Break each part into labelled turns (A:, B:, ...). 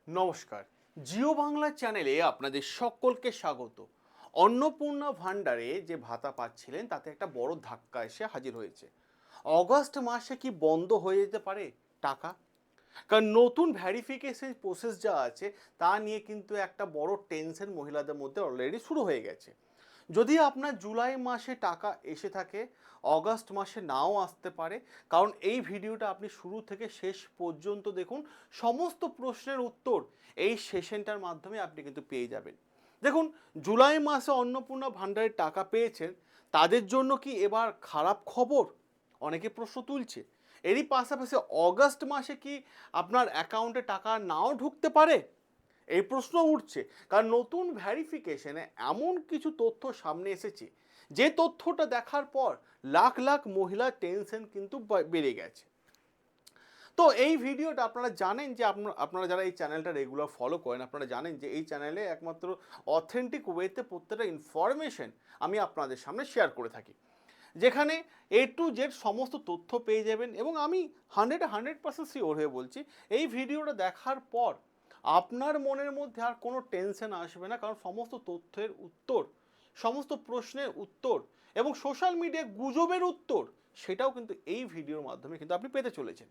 A: নমস্কার। জিও বাংলা চ্যানেলে আপনাদের সকলকে স্বাগত। অন্নপূর্ণা ভাণ্ডারে যে ভাতা পাচ্ছিলেন তাতে একটা বড় ধাক্কা এসে হাজির হয়েছে। অগাস্ট মাসে কি বন্ধ হয়ে যেতে পারে টাকা? কারণ নতুন ভ্যারিফিকেশন প্রসেস যা আছে তা নিয়ে কিন্তু একটা বড় টেনশন মহিলাদের মধ্যে অলরেডি শুরু হয়ে গেছে। যদি আপনার জুলাই মাসে টাকা এসে থাকে, অগাস্ট মাসে নাও আসতে পারে। কারণ এই ভিডিওটা আপনি শুরু থেকে শেষ পর্যন্ত দেখুন, সমস্ত প্রশ্নের উত্তর এই সেশনটার মাধ্যমে আপনি কিন্তু পেয়ে যাবেন। দেখুন, জুলাই মাসে অন্নপূর্ণা ভাণ্ডারের টাকা পেয়েছেন, তাদের জন্য কি এবার খারাপ খবর? অনেকে প্রশ্ন তুলছে। এরই পাশাপাশি অগাস্ট মাসে কি আপনার অ্যাকাউন্টে টাকা নাও ঢুকতে পারে? এই প্রশ্ন উঠছে, কারণ নতুন ভ্যারিফিকেশনে এমন কিছু তথ্য সামনে এসেছে যে তথ্যটা দেখার পর লাখ লাখ মহিলার টেনশন কিন্তু বেড়ে গেছে। তো এই ভিডিওটা আপনারা জানেন যে আপনারা যারা এই চ্যানেলটা রেগুলার ফলো করেন, আপনারা জানেন যে এই চ্যানেলে একমাত্র অথেন্টিক ওয়েতে প্রত্যেকটা ইনফরমেশন আমি আপনাদের সামনে শেয়ার করে থাকি, যেখানে A to Z সমস্ত তথ্য পেয়ে যাবেন। এবং আমি 100% শিওর হয়ে বলছি, এই ভিডিওটা দেখার পর আপনার মনের মধ্যে আর কোনো টেনশন আসবে না, কারণ সমস্ত তথ্যের উত্তর, সমস্ত প্রশ্নের উত্তর এবং সোশ্যাল মিডিয়ায় গুজবের উত্তর সেটাও কিন্তু এই ভিডিওর মাধ্যমে কিন্তু আপনি পেতে চলেছেন।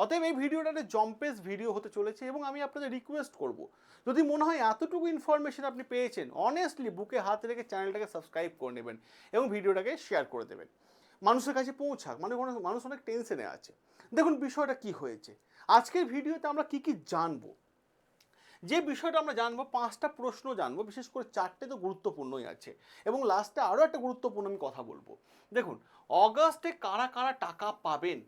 A: অতএব এই ভিডিওটা একটা জম্পেস ভিডিও হতে চলেছে এবং আমি আপনাদের রিকোয়েস্ট করব, যদি মনে হয় এতটুকু ইনফরমেশন আপনি পেয়েছেন, অনেস্টলি বুকে হাত রেখে চ্যানেলটাকে সাবস্ক্রাইব করে নেবেন এবং ভিডিওটাকে শেয়ার করে দেবেন, মানুষের কাছে পৌঁছাক। মানে মানুষ অনেক টেনশনে আছে। দেখুন বিষয়টা কি হয়েছে, আজকের ভিডিওতে আমরা কি কি জানবো। যে বিষয়টা আমরা জানবো, 5টা প্রশ্ন জানবো, বিশেষ করে 4টে তো গুরুত্বপূর্ণই আছে এবং লাস্টে আরও একটা গুরুত্বপূর্ণ আমি কথা বলবো। দেখুন, অগাস্টে কারা কারা টাকা পাবেন,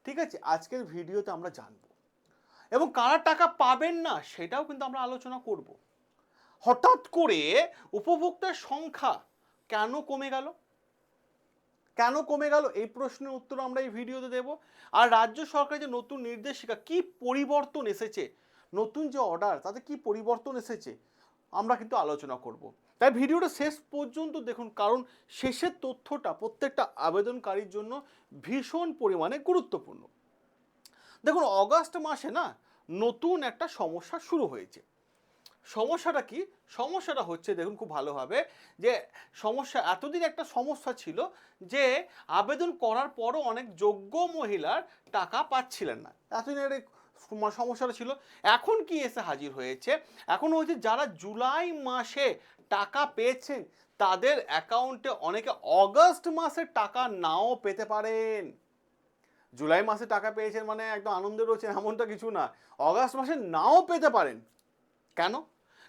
A: ঠিক আছে, আজকের ভিডিওতে আমরা জানবো। এবং কারা টাকা পাবেন না সেটাও কিন্তু আমরা আলোচনা করব। হঠাৎ করে উপভোক্তার সংখ্যা কেন কমে গেল, কেন কমে গেল এই প্রশ্নের উত্তর আমরা এই ভিডিওতে দেব। আর রাজ্য সরকারের যে নতুন নির্দেশিকা কি পরিবর্তন এসেছে, নতুন যে অর্ডার তাতে কি পরিবর্তন এসেছে আমরা কিন্তু আলোচনা করব। তাই ভিডিওটা শেষ পর্যন্ত দেখুন, কারণ শেষের তথ্যটা প্রত্যেকটা আবেদনকারীর জন্য ভীষণ পরিমাণে গুরুত্বপূর্ণ। দেখুন, অগাস্ট মাসে না নতুন একটা সমস্যা শুরু হয়েছে। সমস্যাটা কি? সমস্যাটা হচ্ছে, দেখুন খুব ভালোভাবে, যে সমস্যা এতদিন একটা সমস্যা ছিল যে আবেদন করার পরও অনেক যোগ্য মহিলার টাকা পাচ্ছিলেন না, এতদিনের সমস্যাটা ছিল। এখন কি এসে হাজির হয়েছে, এখন হচ্ছে যারা জুলাই মাসে টাকা পেয়েছেন তাদের অ্যাকাউন্টে অনেকে অগাস্ট মাসে টাকা নাও পেতে পারেন। জুলাই মাসে টাকা পেয়েছেন মানে একদম আনন্দে রয়েছেন এমনটা কিছু না, অগাস্ট মাসে নাও পেতে পারেন। কেন?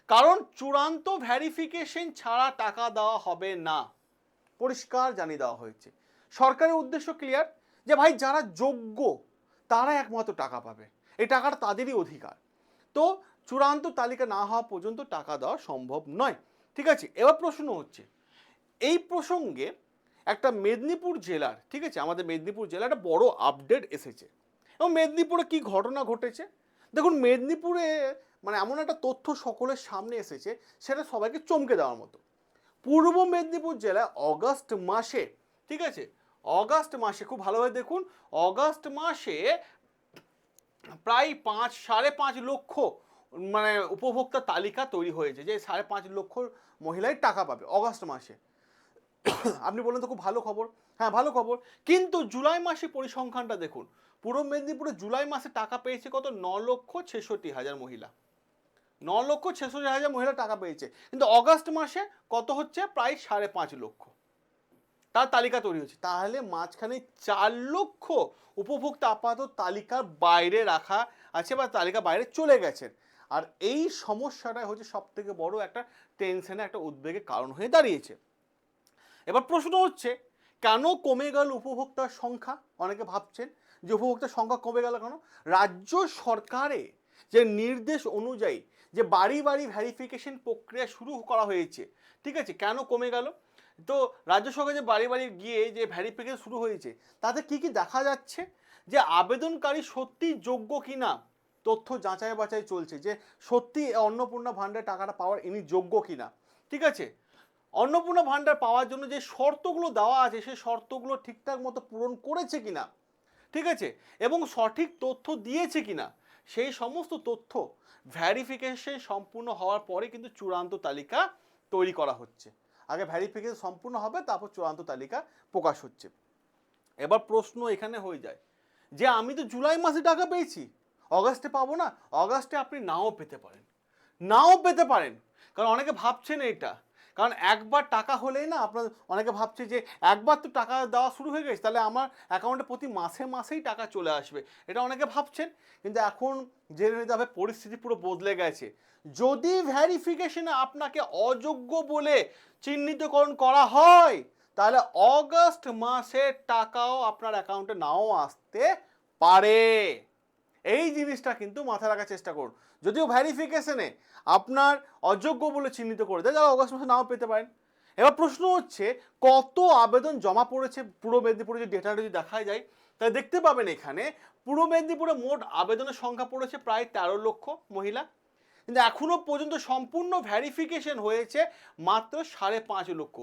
A: কারণ চূড়ান্ত ভ্যারিফিকেশন ছাড়া টাকা দেওয়া হবে না, পরিষ্কার জানিয়ে দেওয়া হয়েছে। সরকারের উদ্দেশ্য ক্লিয়ার, যে ভাই যারা যোগ্য তারা একমাত্র টাকা পাবে, এই টাকাটা তাদেরই অধিকার। তো চূড়ান্ত তালিকা না হওয়া পর্যন্ত টাকা দেওয়া সম্ভব নয়। ঠিক আছে, এবার প্রশ্ন হচ্ছে, এই প্রসঙ্গে একটা মেদিনীপুর জেলার, ঠিক আছে, আমাদের মেদিনীপুর জেলার একটা বড় আপডেট এসেছে। এবং মেদিনীপুরে কি ঘটনা ঘটেছে দেখুন। মেদিনীপুরে মানে এমন একটা তথ্য সকলের সামনে এসেছে, সেটা সবাইকে চমকে দেওয়ার মতো। পূর্ব মেদিনীপুর জেলায় অগাস্ট মাসে, ঠিক আছে, অগাস্ট মাসে খুব ভালোভাবে দেখুন, অগাস্ট মাসে প্রায় 5.5 লক্ষ মানে উপভোক্তা তালিকা তৈরি হয়েছে, যে 5.5 লক্ষ মহিলাই টাকা পাবে অগাস্ট মাসে। আপনি বললেন তো খুব ভালো খবর, হ্যাঁ ভালো খবর, কিন্তু জুলাই মাসে পরিসংখ্যানটা দেখুন। পূর্ব মেদিনীপুরে জুলাই মাসে টাকা পেয়েছে কত, 9,66,000 মহিলা, 9,66,000 মহিলা টাকা পেয়েছে। কিন্তু অগাস্ট মাসে কত হচ্ছে, প্রায় 5.5 লক্ষ তার তালিকা তৈরি হচ্ছে। তাহলে মাঝখানে 4 লক্ষ উপভোক্তা আপাতত তালিকার বাইরে রাখা আছে বা তালিকা বাইরে চলে গেছেন। আর এই সমস্যাটাই হচ্ছে সব থেকে বড় একটা টেনশনে, একটা উদ্বেগের কারণ হয়ে দাঁড়িয়েছে। এবার প্রশ্ন হচ্ছে, কেন কমে গেল উপভোক্তার সংখ্যা? অনেকে ভাবছেন যে উপভোক্তার সংখ্যা কমে গেল কেন। রাজ্য সরকারে যে নির্দেশ অনুযায়ী যে বাড়ি বাড়ি ভ্যারিফিকেশন প্রক্রিয়া শুরু করা হয়েছে, ঠিক আছে, কেন কমে গেল? তো রাজ্য সরকার যে বাড়ি বাড়ি গিয়ে যে ভ্যারিফিকেশন শুরু হয়েছে, তাতে কি কি দেখা যাচ্ছে, যে আবেদনকারী সত্যি যোগ্য কিনা তথ্য যাচাই বাছাই চলছে, যে সত্যি অন্নপূর্ণা ভাণ্ডার টাকাটা পাওয়ার ইনি যোগ্য কিনা। ঠিক আছে, অন্নপূর্ণা ভাণ্ডার পাওয়ার জন্য যে শর্তগুলো দেওয়া আছে সেই শর্তগুলো ঠিকঠাক মতো পূরণ করেছে কিনা, ঠিক আছে, এবং সঠিক তথ্য দিয়েছে কিনা, সেই সমস্ত তথ্য ভ্যারিফিকেশন সম্পূর্ণ হওয়ার পরে কিন্তু চূড়ান্ত তালিকা তৈরি করা হচ্ছে। আগে ভ্যারিফিকেশন সম্পূর্ণ হবে, তারপর চূড়ান্ত তালিকা প্রকাশ হচ্ছে। এবার প্রশ্ন এখানে হয়ে যায় যে আমি তো জুলাই মাসে টাকা পেয়েছি, অগাস্টে পাবো না? অগাস্টে আপনি নাও পেতে পারেন, নাও পেতে পারেন। কারণ অনেকে ভাবছেন এটা, কারণ একবার টাকা হলেই না আপনার, অনেকে ভাবছে যে একবার তো টাকা দেওয়া শুরু হয়ে গেছে, তাহলে আমার অ্যাকাউন্টে প্রতি মাসে মাসেই টাকা চলে আসবে, এটা অনেকে ভাবছেন। কিন্তু এখন জেনে নিতে হবে পরিস্থিতি পুরো বদলে গেছে। যদি ভ্যারিফিকেশনে আপনাকে অযোগ্য বলে চিহ্নিতকরণ করা হয়, তাহলে অগাস্ট মাসের টাকাও আপনার অ্যাকাউন্টে নাও আসতে পারে। এই জিনিসটা কিন্তু মাথায় রাখার চেষ্টা করুন। যদিও ভ্যারিফিকেশনে আপনার অযোগ্য বলে চিহ্নিত করে দেয়, যারা অগাস্ট মাসে নাও পেতে পারেন। এবার প্রশ্ন হচ্ছে কত আবেদন জমা পড়েছে পূর্ব মেদিনীপুরে, যে ডেটাটা যদি দেখা যায় তাহলে দেখতে পাবেন এখানে পূর্ব মেদিনীপুরে মোট আবেদনের সংখ্যা পড়েছে প্রায় 13 লক্ষ মহিলা, কিন্তু এখনো পর্যন্ত সম্পূর্ণ ভ্যারিফিকেশন হয়েছে মাত্র 5.5 লক্ষ।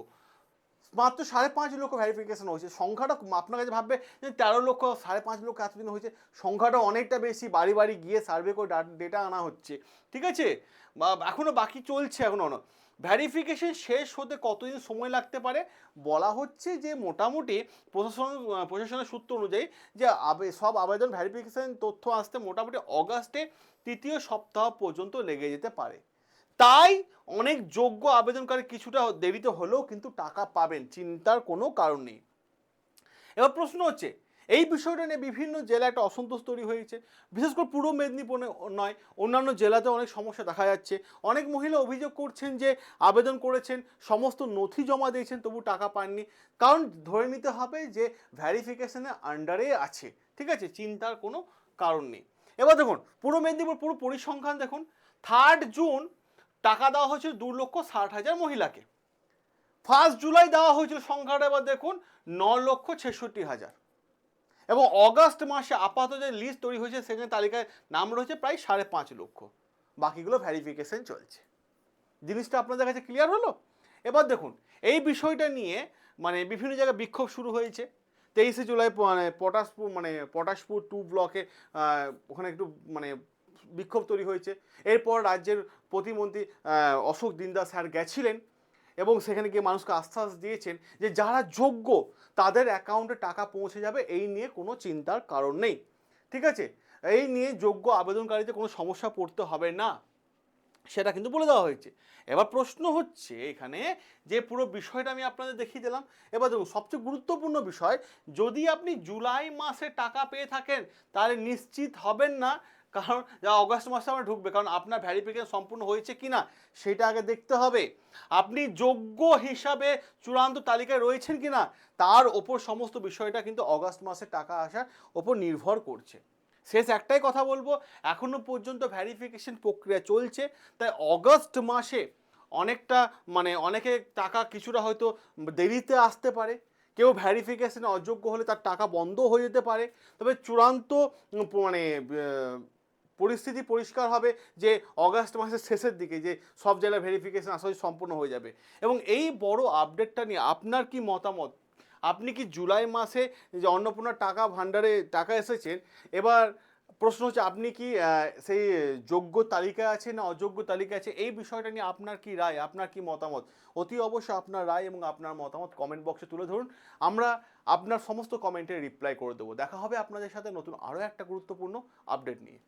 A: মাত্র 5.5 লক্ষ ভ্যারিফিকেশন হয়েছে। সংখ্যাটা আপনার কাছে ভাববে যে 13 লক্ষ 5.5 লক্ষ এতদিন হয়েছে, সংখ্যাটা অনেকটা বেশি। বাড়ি বাড়ি গিয়ে সার্ভে করে ডেটা আনা হচ্ছে, ঠিক আছে? এখনও বাকি চলছে, এখনও ভ্যারিফিকেশন শেষ হতে কতদিন সময় লাগতে পারে বলা হচ্ছে যে মোটামুটি প্রশাসনের সূত্র অনুযায়ী যে সব আবেদন ভ্যারিফিকেশন তথ্য আসতে মোটামুটি অগাস্টে 3য় সপ্তাহ পর্যন্ত লেগে যেতে পারে। তাই অনেক যোগ্য আবেদনকারী কিছুটা দেরিতে হলেও কিন্তু টাকা পাবেন, চিন্তার কোনো কারণ নেই। এবার প্রশ্ন হচ্ছে এই বিষয়টা নিয়ে বিভিন্ন জেলায় একটা অসন্তোষ তৈরি হয়েছে, বিশেষ করে পূর্ব মেদিনীপুর নয়, অন্যান্য জেলাতে অনেক সমস্যা দেখা যাচ্ছে। অনেক মহিলা অভিযোগ করছেন যে আবেদন করেছেন, সমস্ত নথি জমা দিয়েছেন, তবু টাকা পাননি। কারণ ধরে নিতে হবে যে ভ্যারিফিকেশনের আন্ডারে আছে, ঠিক আছে, চিন্তার কোনো কারণ নেই। এবার দেখুন পূর্ব মেদিনীপুর পুরো পরিসংখ্যান দেখুন। 3 জুন টাকা দেওয়া হয়েছিল 2,60,000 মহিলাকে। 1 জুলাই দেওয়া হয়েছিল সংখ্যাটা এবার দেখুন 9,66,000। এবং অগাস্ট মাসে আপাতত যে লিস্ট তৈরি হয়েছে সেখানে তালিকায় নাম রয়েছে প্রায় 5.5 লক্ষ। বাকিগুলো ভ্যারিফিকেশন চলছে। জিনিসটা আপনাদের কাছে ক্লিয়ার হলো? এবার দেখুন এই বিষয়টা নিয়ে বিভিন্ন জায়গায় বিক্ষোভ শুরু হয়েছে। 23 জুলাই পটাশপুর 2 ব্লকে ওখানে একটু বিক্ষোভ তৈরি হয়েছে। এরপর রাজ্যের প্রতিমন্ত্রী অশোক দিন্দা স্যার গেছিলেন এবং সেখানে গিয়ে মানুষকে আশ্বাস দিয়েছেন যে যারা যোগ্য তাদের অ্যাকাউন্টে টাকা পৌঁছে যাবে, এই নিয়ে কোনো চিন্তার কারণ নেই, ঠিক আছে? এই নিয়ে যোগ্য আবেদনকারীদের কোনো সমস্যা পড়তে হবে না, সেটা কিন্তু বলে দেওয়া হয়েছে। এবার প্রশ্ন হচ্ছে এখানে যে পুরো বিষয়টা আমি আপনাদের দেখিয়ে দিলাম। এবার দেখুন সবচেয়ে গুরুত্বপূর্ণ বিষয়, যদি আপনি জুলাই মাসে টাকা পেয়ে থাকেন তাহলে নিশ্চিত হবেন না, কারণ যা অগাস্ট মাসে আমরা ঢুকবে, কারণ আপনার ভ্যারিফিকেশন সম্পূর্ণ হয়েছে কি না সেটা আগে দেখতে হবে। আপনি যোগ্য হিসাবে চূড়ান্ত তালিকায় রয়েছেন কি না তার ওপর সমস্ত বিষয়টা কিন্তু অগাস্ট মাসে টাকা আসার ওপর নির্ভর করছে। শেষ একটাই কথা বলবো, এখনো পর্যন্ত ভ্যারিফিকেশন প্রক্রিয়া চলছে, তাই অগাস্ট মাসে অনেকটা অনেকে টাকা কিছুটা হয়তো দেরিতে আসতে পারে। কেউ ভ্যারিফিকেশনে অযোগ্য হলে তার টাকা বন্ধ হয়ে যেতে পারে। তবে চূড়ান্ত পরিস্থিতি পরিষ্কার হবে যে অগাস্ট মাসের শেষের দিকে যে সব জেলায় ভেরিফিকেশন আসলে সম্পূর্ণ হয়ে যাবে। এবং এই বড় আপডেটটা নিয়ে আপনার কি মতামত? আপনি কি জুলাই মাসে যে অন্নপূর্ণা টাকা ভাণ্ডারে টাকা এসেছেন, এবার প্রশ্ন হচ্ছে আপনি কি সেই যোগ্য তালিকায় আছে না অযোগ্য তালিকায় আছে? এই বিষয়টা নিয়ে আপনার কি রায়, আপনার কি মতামত? অতি অবশ্যই আপনার রায় এবং আপনার মতামত কমেন্ট বক্সে তুলে ধরুন। আমরা আপনার সমস্ত কমেন্টে রিপ্লাই করে দেবো। দেখা হবে আপনাদের সাথে নতুন আরও একটা গুরুত্বপূর্ণ আপডেট নিয়ে।